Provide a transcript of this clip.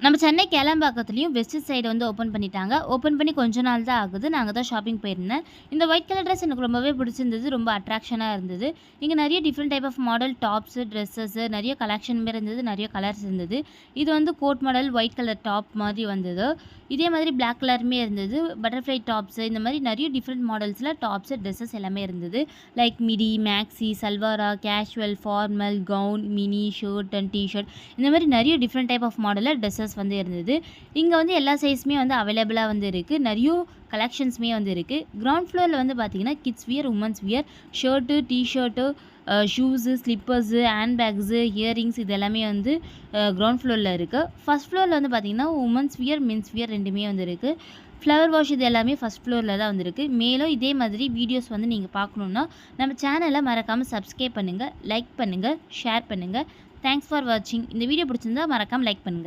நம்ம Chennai கேளம்பாக்கத்துலயும் west side வந்து open பண்ணிட்டாங்க. ஓப்பன் பண்ணி கொஞ்ச நாள் தான் ஆகுது. நான் அங்க தான் ஷாப்பிங் போயிருந்தேன். இந்த ஒயிட் கலர் ட்ரெஸ் எனக்கு ரொம்பவே பிடிச்சிருந்தது. ரொம்ப அட்ராக்ஷனா இருந்தது. இங்க நெறைய different type of model tops, dresses நெறைய கலெக்ஷனுமே இருந்தது. நெறைய கலர்ஸ் இருந்தது. இது வந்து coat model white colour top மாதிரி வந்தது. இதே மாதிரி பிளாக் கலருமே இருந்தது. பட்டர்ஃப்ளை டாப்ஸு இந்த மாரி நெறைய டிஃப்ரெண்ட் மாடல்ஸ்ல டாப்ஸு, ட்ரெஸ்ஸஸ் எல்லாமே இருந்தது. லைக் மிடி, மேக்ஸி, சல்வாரா, casual, formal, gown, mini, shirt and T shirt இந்த மாரி நெறைய டிஃப்ரெண்ட் டைப் ஆஃப் மாடல்ல ட்ரெஸ்ஸஸ் வந்து இருந்தது. இங்க வந்து எல்லா சைஸுமே வந்து அவைலபிளா வந்து இருக்கு. நெறைய கலெக்ஷன்ஸுமே வந்து இருக்கு. கிரவுண்ட் ஃப்ளோர்ல வந்து பார்த்தீங்கன்னா, kids wear, women's wear, shirt, T shirt, shoes, slippers, handbags, earrings இது எல்லாமே வந்து கிரவுண்ட் ஃப்ளோர்ல இருக்கு. ஃபர்ஸ்ட் ஃப்ளோர்ல வந்து பார்த்தீங்கன்னா, உமன்ஸ் வியர், மென்ஸ் வியர் 2மே வந்து இருக்கு. ஃப்ளவர் வாஷ் இது எல்லாமே ஃபர்ஸ்ட் ஃப்ளோர்ல தான் வந்திருக்கு. மேலும் இதே மாதிரி வீடியோஸ் வந்து நீங்க பார்க்கணும்னா, நம்ம சேனல மறக்காம சப்ஸ்கிரைப் பண்ணுங்க, லைக் பண்ணுங்க, ஷேர் பண்ணுங்க. தேங்க்ஸ் ஃபார் வாட்சிங். இந்த வீடியோ பிடிச்சிருந்தா மறக்காம லைக் பண்ணுங்க.